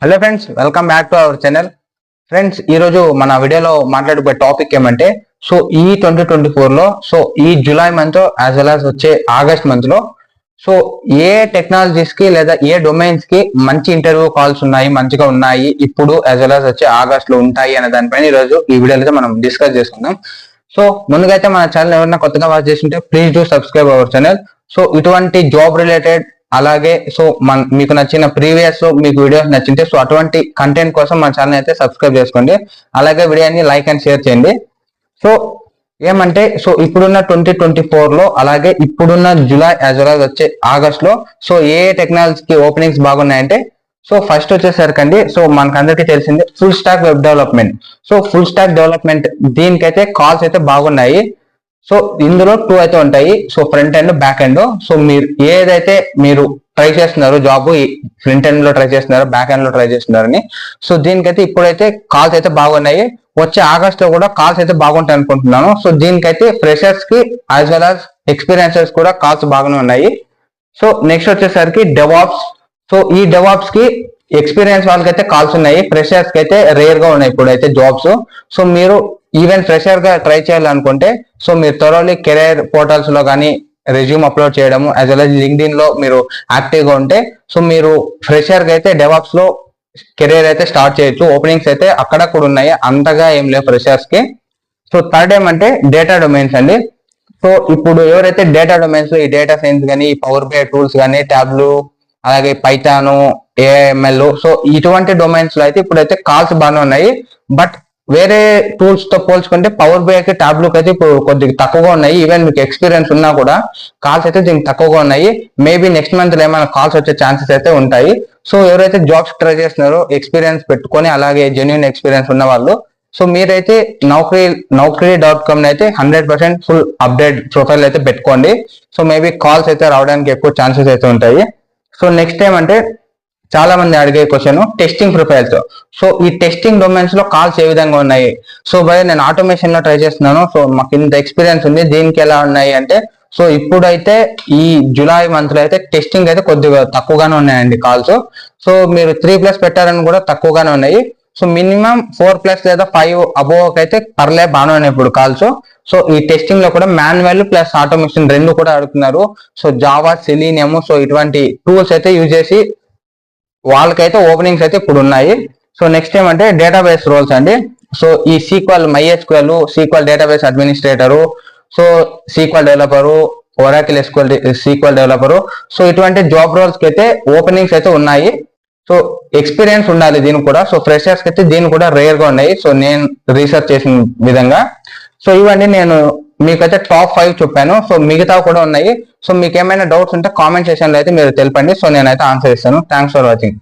Hello friends, welcome back to our channel. Friends, ఈ రోజు మన వీడియోలో మాట్లాడే టాపిక్ ఏమంటే ఈ 2024లో ఈ July month as well as వచ్చే ఆగస్ట్ మంత్ లో ఏ టెక్నాలజీస్ కి లేదా ఏ డొమైన్స్ కి మంచి ఇంటర్వ్యూ కాల్స్ ఉన్నాయి, మంచిగా ఉన్నాయి ఇప్పుడు యాజ్ వెల్ యాజ్ వచ్చే ఆగస్ట్ లో ఉంటాయి అనే దానిపైన ఈ రోజు ఈ వీడియోలో మనం డిస్కస్ చేసుకుందాం. ముందుగా అయితే మన ఛానల్ ఎవరైనా కొత్తగా వాచ్ చేస్తుంటే please do subscribe our channel. ఇటువంటి జాబ్ రిలేటెడ్ అలాగే మీకు నచ్చిన ప్రీవియస్ మీకు వీడియోస్ నచ్చింటే అటువంటి కంటెంట్ కోసం మన ఛానల్ అయితే సబ్స్క్రైబ్ చేసుకోండి. అలాగే వీడియోని లైక్ అండ్ షేర్ చేయండి. ఏమంటే ఇప్పుడున్న 2024లో అలాగే ఇప్పుడున్న జూలై యాజ్ వెల్ యాజ్ వచ్చే ఆగస్ట్ లో ఏ టెక్నాలజీకి ఓపెనింగ్స్ బాగున్నాయంటే ఫస్ట్ వచ్చేసరికండి మనకందరికీ తెలిసింది full stock web development. Full stack development దీనికైతే కాల్స్ అయితే బాగున్నాయి. ఇందులో 2 అయితే ఉంటాయి. Front end, back end. మీరు ఏదైతే మీరు ట్రై చేస్తున్నారు జాబ్, ఫ్రంట్ ఎండ్ లో ట్రై చేస్తున్నారు, బ్యాక్ ఎండ్ లో ట్రై చేస్తున్నారని దీనికైతే ఇప్పుడైతే కాల్స్ అయితే బాగున్నాయి. వచ్చే ఆగస్ట్ లో కూడా కాల్స్ అయితే బాగుంటాయి అనుకుంటున్నాను. దీనికైతే ఫ్రెషర్స్ కి యాజ్ వెల్ యాజ్ ఎక్స్పీరియన్సెస్ కూడా కాల్స్ బాగానే ఉన్నాయి. నెక్స్ట్ వచ్చేసరికి డెవాప్స్. ఈ డెవాప్స్ కి ఎక్స్పీరియన్స్ వాళ్ళకైతే కాల్స్ ఉన్నాయి, ఫ్రెషర్స్ కి అయితే రేర్ గా ఉన్నాయి ఇప్పుడైతే జాబ్స్. మీరు ఈవెన్ ఫ్రెషర్ గా ట్రై చేయాలనుకుంటే మీరు త్వరలో కెరీర్ పోర్టల్స్ లో కానీ రెజ్యూమ్ అప్లోడ్ చేయడము యాజ్ వెల్ యాజ్ లింక్డ్ఇన్ లో మీరు యాక్టివ్ గా ఉంటే మీరు ఫ్రెషర్ గా అయితే డెవాప్స్ లో కెరీర్ అయితే స్టార్ట్ చేయొచ్చు. ఓపెనింగ్స్ అయితే అక్కడ కూడా ఉన్నాయి, అంతగా ఏం లేవు ఫ్రెషర్స్ కి. థర్డ్ ఏమంటే డేటా డొమైన్స్ అండి. ఇప్పుడు ఎవరైతే డేటా డొమైన్స్ లో ఈ డేటా సైన్స్ కానీ, ఈ పవర్ బిఐ టూల్స్ కానీ, ట్యాబ్లు, అలాగే పైథాన్, ఏఎంఎల్ ఇటువంటి డొమైన్స్ లో అయితే ఇప్పుడైతే కాల్స్ బాగానే ఉన్నాయి. బట్ వేరే టూల్స్ తో పోల్చుకుంటే పవర్ బిఐకి, ట్యాబ్లూకి అయితే ఇప్పుడు కొద్దిగా తక్కువగా ఉన్నాయి. ఈవెన్ మీకు ఎక్స్పీరియన్స్ ఉన్నా కూడా కాల్స్ అయితే దీనికి తక్కువగా ఉన్నాయి. మేబీ నెక్స్ట్ మంత్ లో ఏమైనా కాల్స్ వచ్చే ఛాన్సెస్ అయితే ఉంటాయి. ఎవరైతే జాబ్స్ ట్రై చేస్తున్నారో ఎక్స్పీరియన్స్ పెట్టుకొని అలాగే జెన్యున్ ఎక్స్పీరియన్స్ ఉన్న వాళ్ళు మీరైతే నౌకరీ.com అయితే 100% ఫుల్ అప్డేట్ ప్రొఫైల్ అయితే పెట్టుకోండి. మేబీ కాల్స్ అయితే రావడానికి ఎక్కువ ఛాన్సెస్ అయితే ఉంటాయి. నెక్స్ట్ ఏమంటే చాలా మంది అడిగే క్వశ్చన్ టెస్టింగ్ ప్రొఫైల్స్. ఈ టెస్టింగ్ డొమైన్స్ లో కాల్స్ ఏ విధంగా ఉన్నాయి? నేను ఆటోమేషన్ లో ట్రై చేస్తున్నాను, మాకు ఇంత ఎక్స్పీరియన్స్ ఉంది, దీనికి ఎలా ఉన్నాయి అంటే ఇప్పుడైతే ఈ జూలై మంత్ లో అయితే టెస్టింగ్ అయితే కొద్దిగా తక్కువగానే ఉన్నాయండి కాల్స్. మీరు 3+ పెట్టారని కూడా తక్కువగానే ఉన్నాయి. మినిమం 4+ లేదా 5 అబోవ్ అయితే బాగానే ఉన్నాయి ఇప్పుడు కాల్స్. ఈ టెస్టింగ్ లో కూడా మాన్యువల్ ప్లస్ ఆటోమేషన్ రెండు కూడా అడుగుతున్నారు. జావా, సెలీనియం ఇటువంటి టూల్స్ అయితే యూజ్ చేసి వాళ్ళకైతే ఓపెనింగ్స్ అయితే ఇప్పుడు ఉన్నాయి. నెక్స్ట్ ఏమంటే డేటాబేస్ రోల్స్ అండి. ఈ SQL, MySQL, SQL database administrator, SQL developer, Oracle SQL developer ఇటువంటి జాబ్ రోల్స్ కి అయితే ఓపెనింగ్స్ అయితే ఉన్నాయి. ఎక్స్పీరియన్స్ ఉండాలి దీనికి కూడా. ఫ్రెషర్స్ కి అయితే దీని కూడా రేర్ గా ఉన్నాయి. నేను రీసెర్చ్ చేసిన విధంగా ఇవన్నీ నేను మీకైతే టాప్ 5 చెప్పాను. మిగతా కూడా ఉన్నాయి. మీకు ఏమైనా డౌట్స్ ఉంటే కామెంట్ సెక్షన్ లో అయితే మీరు తెలపండి. నేనైతే ఆన్సర్ ఇస్తాను. Thanks for watching.